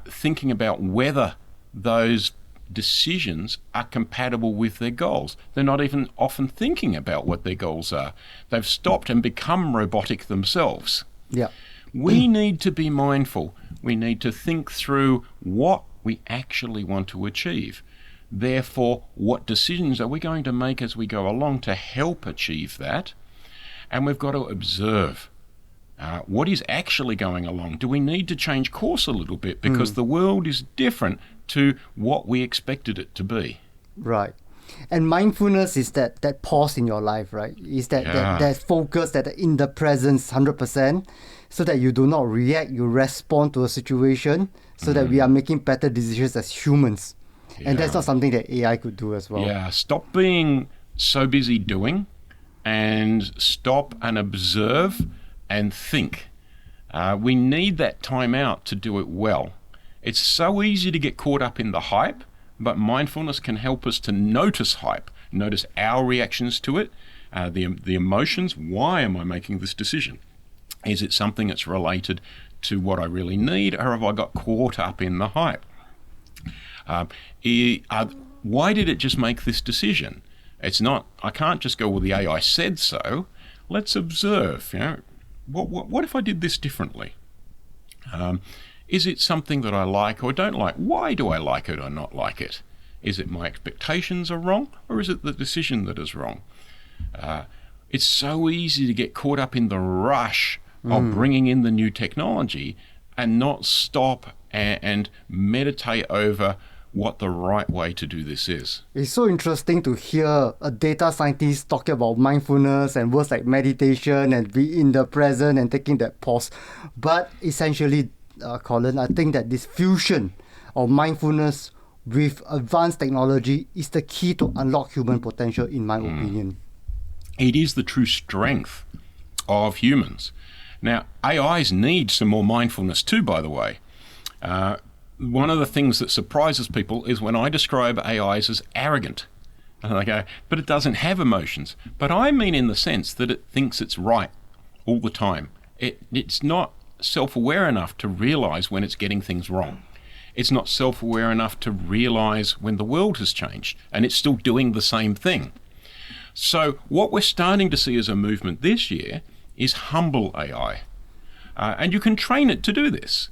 thinking about whether those decisions are compatible with their goals. They're not even often thinking about what their goals are. They've stopped and become robotic themselves. Yeah. We need to be mindful. We need to think through what we actually want to achieve. Therefore, what decisions are we going to make as we go along to help achieve that? And we've got to observe what is actually going along. Do we need to change course a little bit because the world is different to what we expected it to be? Right. And mindfulness is that pause in your life, right? Is that focus, that in the presence 100%, so that you do not react, you respond to a situation, so that we are making better decisions as humans. And that's not something that AI could do as well. Yeah, stop being so busy doing and stop and observe and think. We need that time out to do it well. It's so easy to get caught up in the hype, but mindfulness can help us to notice hype, notice our reactions to it, the emotions. Why am I making this decision? Is it something that's related to what I really need, or have I got caught up in the hype? Why did it just make this decision? It's not, I can't just go, well, the AI said so. Let's observe, what if I did this differently? Is it something that I like or don't like? Why do I like it or not like it? Is it my expectations are wrong, or is it the decision that is wrong? It's so easy to get caught up in the rush of bringing in the new technology and not stop and meditate over what the right way to do this is. It's so interesting to hear a data scientist talking about mindfulness and words like meditation and be in the present and taking that pause. But essentially, Colin, I think that this fusion of mindfulness with advanced technology is the key to unlock human potential, in my opinion. It is the true strength of humans. Now, AIs need some more mindfulness too, by the way. One of the things that surprises people is when I describe AIs as arrogant. And they go, but it doesn't have emotions. But I mean in the sense that it thinks it's right all the time. It's not self-aware enough to realize when it's getting things wrong. It's not self-aware enough to realize when the world has changed and it's still doing the same thing. So what we're starting to see as a movement this year is humble AI. And you can train it to do this.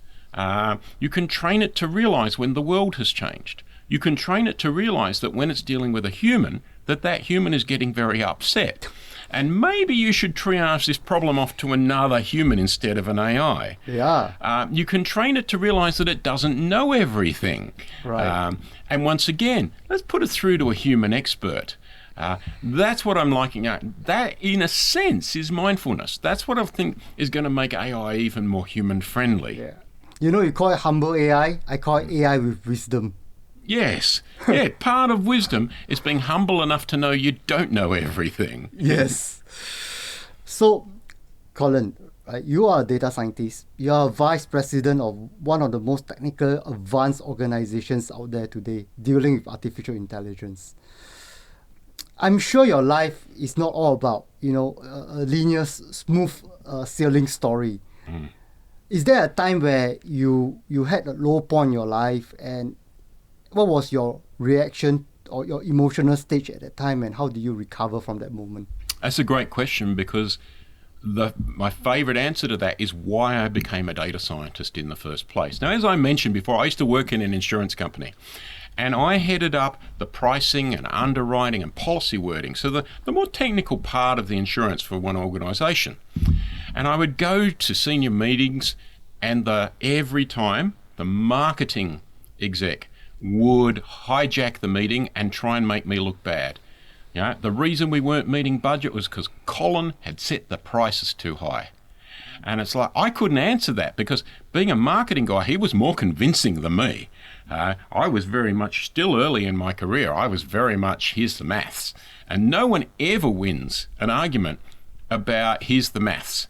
You can train it to realize when the world has changed. You can train it to realize that when it's dealing with a human, that human is getting very upset. And maybe you should triage this problem off to another human instead of an AI. Yeah. You can train it to realize that it doesn't know everything. Right. And once again, let's put it through to a human expert. That's what I'm liking out. That, in a sense, is mindfulness. That's what I think is going to make AI even more human-friendly. Yeah. You call it humble AI. I call it AI with wisdom. Yes. Yeah, part of wisdom is being humble enough to know you don't know everything. Yes. So, Colin, right, you are a data scientist. You are a vice president of one of the most technical, advanced organizations out there today dealing with artificial intelligence. I'm sure your life is not all about, a linear, smooth sailing story. Is there a time where you had a low point in your life, and what was your reaction or your emotional stage at that time, and how did you recover from that moment? That's a great question, because my favorite answer to that is why I became a data scientist in the first place. Now, as I mentioned before, I used to work in an insurance company, And I headed up the pricing and underwriting and policy wording, so the more technical part of the insurance for one organisation. And I would go to senior meetings, and every time the marketing exec would hijack the meeting and try and make me look bad. The reason we weren't meeting budget was because Colin had set the prices too high. And it's like, I couldn't answer that because being a marketing guy, he was more convincing than me. I was very much still early in my career. I was very much, here's the maths. And no one ever wins an argument about here's the maths.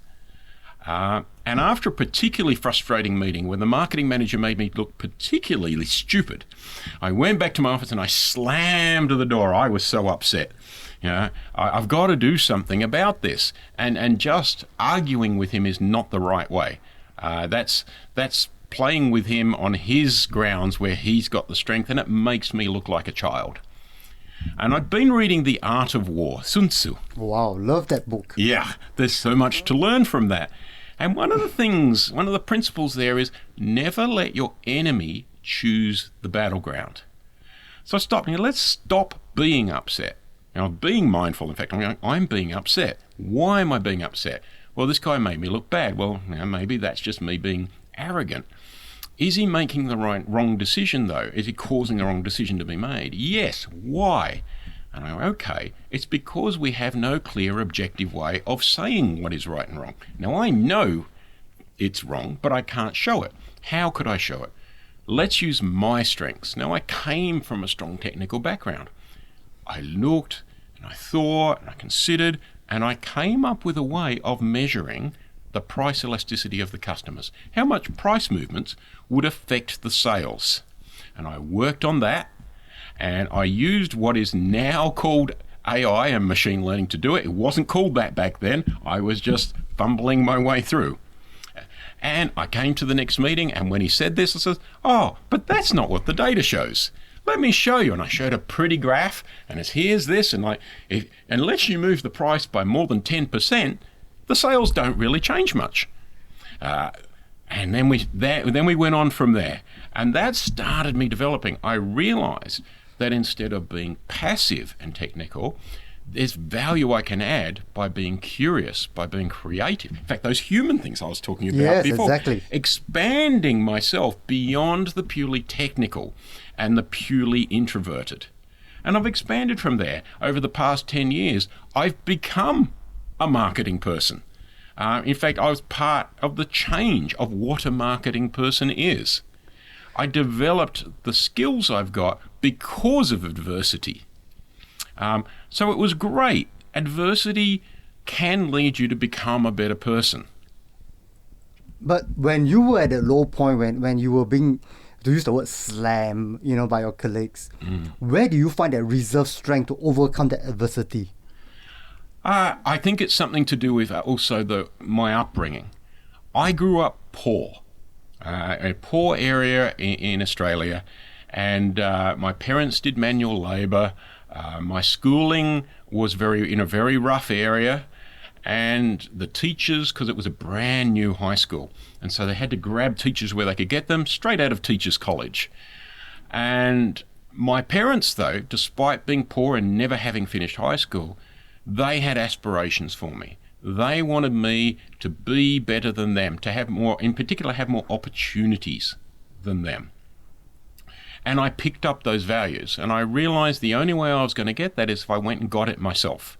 And after a particularly frustrating meeting where the marketing manager made me look particularly stupid, I went back to my office and I slammed the door. I was so upset. I've got to do something about this. And just arguing with him is not the right way. That's playing with him on his grounds where he's got the strength, and it makes me look like a child. And I'd been reading The Art of War, Sun Tzu. Wow, love that book. Yeah, there's so much to learn from that. And one of the principles there is never let your enemy choose the battleground. So I stopped. Let's stop being upset. Being mindful. In fact, I'm being upset. Why am I being upset? Well, this guy made me look bad. Well, maybe that's just me being arrogant. Is he making the wrong decision, though? Is he causing the wrong decision to be made? Yes. Why? And I go, okay, it's because we have no clear objective way of saying what is right and wrong. Now, I know it's wrong, but I can't show it. How could I show it? Let's use my strengths. Now, I came from a strong technical background. I looked and I thought and I considered, and I came up with a way of measuring the price elasticity of the customers. How much price movements would affect the sales? And I worked on that. And I used what is now called AI and machine learning to do it. It wasn't called that back then. I was just fumbling my way through. And I came to the next meeting, and when he said this, I said, oh, but that's not what the data shows. Let me show you. And I showed a pretty graph, and here's this, and unless you move the price by more than 10%, the sales don't really change much. And then we went on from there. And that started me developing. I realized that instead of being passive and technical, there's value I can add by being curious, by being creative. In fact, those human things I was talking about before. Exactly. Expanding myself beyond the purely technical and the purely introverted. And I've expanded from there. Over the past 10 years, I've become a marketing person. In fact, I was part of the change of what a marketing person is. I developed the skills I've got because of adversity. So it was great. Adversity can lead you to become a better person. But when you were at a low point, when you were being, to use the word slam, by your colleagues, where do you find that reserve strength to overcome that adversity? I think it's something to do with also my upbringing. I grew up poor, a poor area in Australia, and my parents did manual labour. My schooling was in a very rough area, and the teachers, because it was a brand new high school, and so they had to grab teachers where they could get them, straight out of teachers' college. And my parents, though, despite being poor and never having finished high school, they had aspirations for me. They wanted me to be better than them, to have more, in particular, have more opportunities than them. And I picked up those values, and I realized the only way I was going to get that is if I went and got it myself.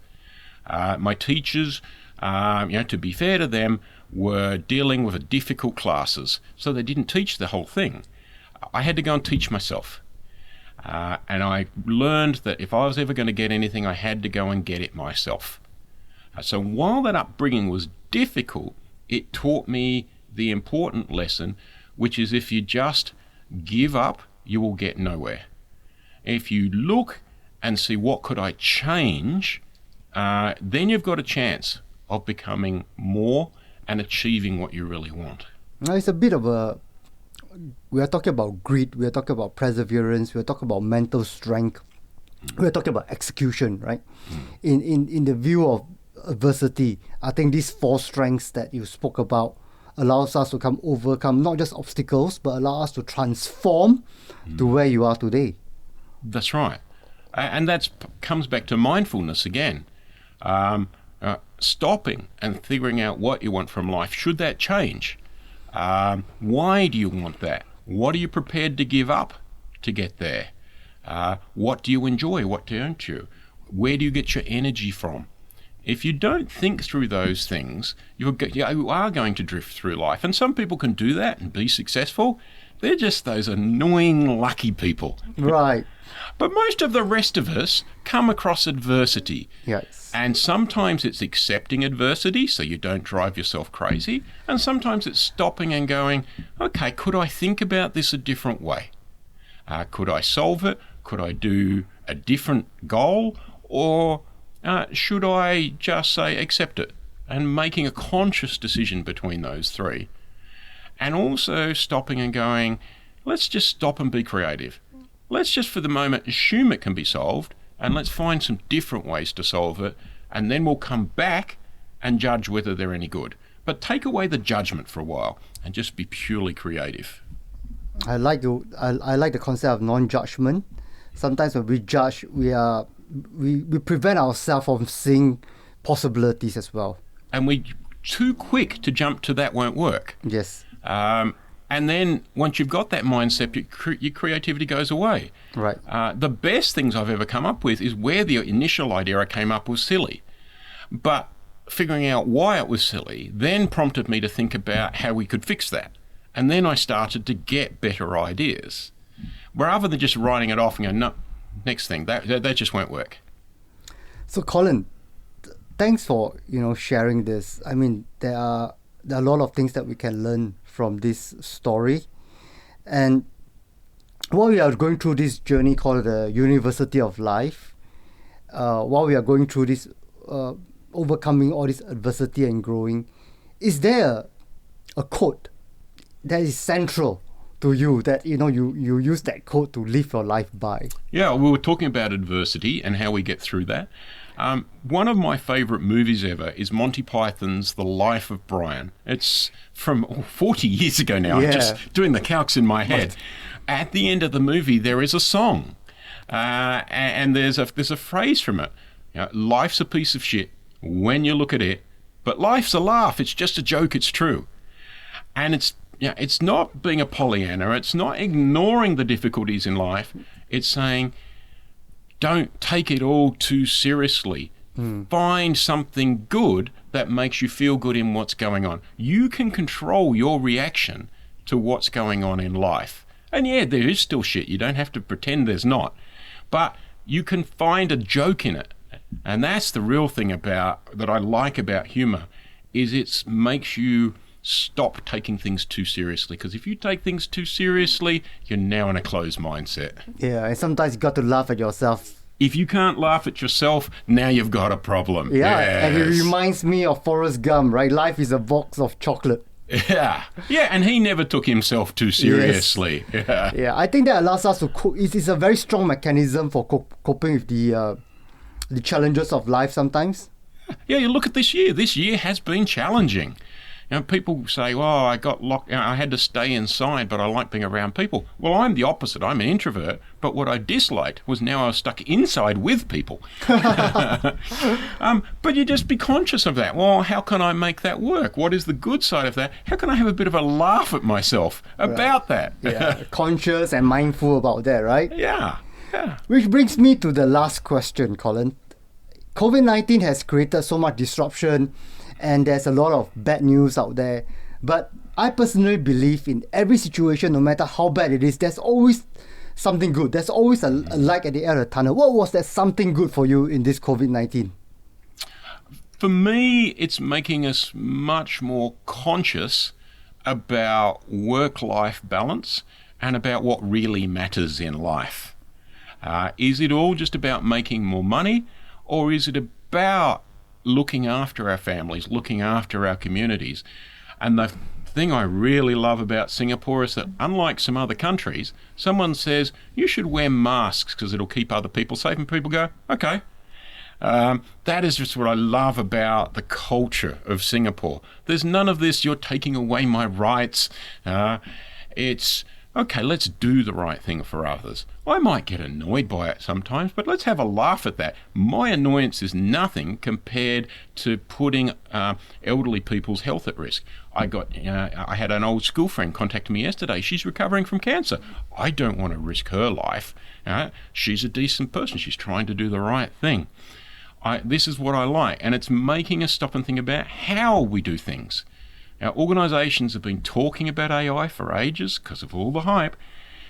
My teachers, to be fair to them, were dealing with difficult classes, so they didn't teach the whole thing. I had to go and teach myself. And I learned that if I was ever going to get anything, I had to go and get it myself. So while that upbringing was difficult, it taught me the important lesson, which is if you just give up, you will get nowhere. If you look and see what could I change, then you've got a chance of becoming more and achieving what you really want. Now, it's a bit of we are talking about grit, we are talking about perseverance, we are talking about mental strength, we are talking about execution, right? In the view of adversity, I think these 4 strengths that you spoke about allows us to overcome not just obstacles, but allow us to transform to where you are today. That's right. And that comes back to mindfulness again. Stopping and figuring out what you want from life. Should that change? Why do you want that? What are you prepared to give up to get there? What do you enjoy? What don't you? Where do you get your energy from? If you don't think through those things, you are going to drift through life. And some people can do that and be successful. They're just those annoying, lucky people. Right. But most of the rest of us come across adversity. Yes. And sometimes it's accepting adversity so you don't drive yourself crazy. And sometimes it's stopping and going, okay, could I think about this a different way? Could I solve it? Could I do a different goal? Or should I just say accept it? And making a conscious decision between those three. And also stopping and going, let's just stop and be creative. Let's just for the moment assume it can be solved, and let's find some different ways to solve it, and then we'll come back and judge whether they're any good. But take away the judgment for a while and just be purely creative. I like the concept of non-judgment. Sometimes when we judge, we prevent ourselves from seeing possibilities as well. And we're too quick to jump to that won't work. Yes. And then once you've got that mindset, your creativity goes away. Right. The best things I've ever come up with is where the initial idea I came up was silly. But figuring out why it was silly then prompted me to think about how we could fix that. And then I started to get better ideas. Rather than just writing it off and going, no, next thing, that just won't work. So Colin, thanks for sharing this. I mean, there are a lot of things that we can learn from this story. And while we are going through this journey called the University of Life, while we are going through this overcoming all this adversity and growing, is there a quote that is central to you that you use that quote to live your life by? Yeah, we were talking about adversity and how we get through that. One of my favourite movies ever is Monty Python's The Life of Brian. It's from 40 years ago now. Yeah. I'm just doing the calcs in my head. At the end of the movie, there is a song, and there's a phrase from it. Life's a piece of shit when you look at it, but life's a laugh. It's just a joke. It's true, and it's not being a Pollyanna. It's not ignoring the difficulties in life. It's saying, don't take it all too seriously. Find something good that makes you feel good in what's going on. You can control your reaction to what's going on in life. And yeah, there is still shit. You don't have to pretend there's not. But you can find a joke in it. And that's the real thing that I like about humor, is it makes you stop taking things too seriously. Because if you take things too seriously, you're now in a closed mindset. Yeah, and sometimes you got to laugh at yourself. If you can't laugh at yourself, now you've got a problem. Yeah, Yes. and it reminds me of Forrest Gump, right? Life is a box of chocolate. Yeah, and he never took himself too seriously. Yes. Yeah, I think that allows us to cope. It is a very strong mechanism for coping with the challenges of life sometimes. Yeah, you look at this year. This year has been challenging. People say, "Oh, I got locked. I had to stay inside, but I like being around people." Well, I'm the opposite. I'm an introvert. But what I disliked was now I was stuck inside with people. But you just be conscious of that. Well, how can I make that work? What is the good side of that? How can I have a bit of a laugh at myself about that? Yeah, conscious and mindful about that, right? Yeah. Which brings me to the last question, Colin. COVID-19 has created so much disruption, and there's a lot of bad news out there. But I personally believe in every situation, no matter how bad it is, there's always something good. There's always a light at the end of the tunnel. What was that something good for you in this COVID-19? For me, it's making us much more conscious about work-life balance and about what really matters in life. Is it all just about making more money, or is it about looking after our families, looking after our communities? And the thing I really love about Singapore is that, unlike some other countries, someone says, you should wear masks because it'll keep other people safe, and people go, okay. That is just what I love about the culture of Singapore. There's none of this, you're taking away my rights. It's, Okay, let's do the right thing for others. I might get annoyed by it sometimes, but let's have a laugh at that. My annoyance is nothing compared to putting elderly people's health at risk. I had an old school friend contact me yesterday. She's recovering from cancer. I don't want to risk her life. She's a decent person. She's trying to do the right thing. This is what I like, and it's making us stop and think about how we do things. Our organisations have been talking about AI for ages because of all the hype.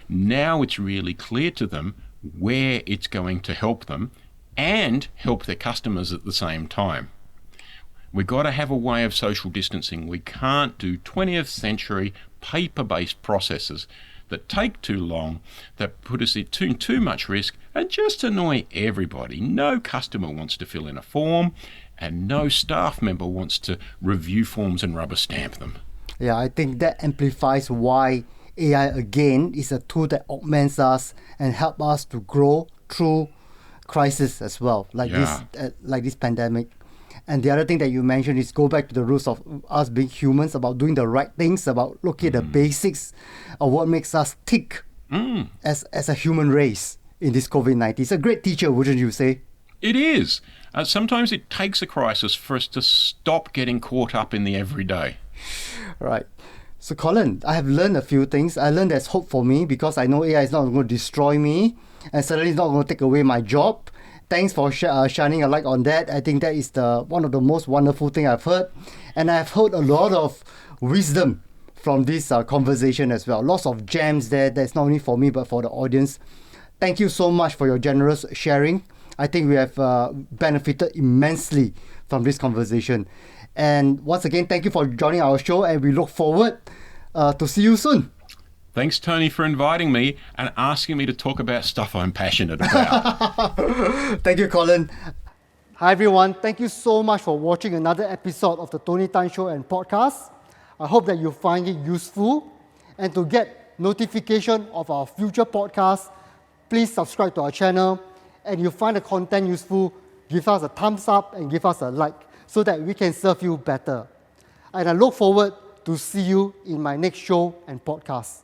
Now it's really clear to them where it's going to help them and help their customers at the same time. We've got to have a way of social distancing. We can't do 20th century paper-based processes that take too long, that put us at too much risk and just annoy everybody. No customer wants to fill in a form, and no staff member wants to review forms and rubber stamp them. Yeah, I think that amplifies why AI again is a tool that augments us and help us to grow through crisis as well, like this pandemic. And the other thing that you mentioned is go back to the roots of us being humans, about doing the right things, about looking at the basics of what makes us tick as a human race in this COVID-19. It's a great teacher, wouldn't you say? It is. Sometimes it takes a crisis for us to stop getting caught up in the everyday. Right. So Colin, I have learned a few things. I learned there's hope for me because I know AI is not going to destroy me and certainly it's not going to take away my job. Thanks for shining a light on that. I think that is one of the most wonderful things I've heard. And I've heard a lot of wisdom from this conversation as well. Lots of gems there. That's not only for me, but for the audience. Thank you so much for your generous sharing. I think we have benefited immensely from this conversation. And once again, thank you for joining our show, and we look forward to see you soon. Thanks, Tony, for inviting me and asking me to talk about stuff I'm passionate about. Thank you, Colin. Hi, everyone. Thank you so much for watching another episode of the Tony Tan Show and Podcast. I hope that you find it useful. And to get notification of our future podcasts, please subscribe to our channel. And you find the content useful, give us a thumbs up and give us a like so that we can serve you better. And I look forward to see you in my next show and podcast.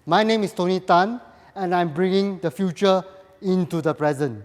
My name is Tony Tan, and I'm bringing the future into the present.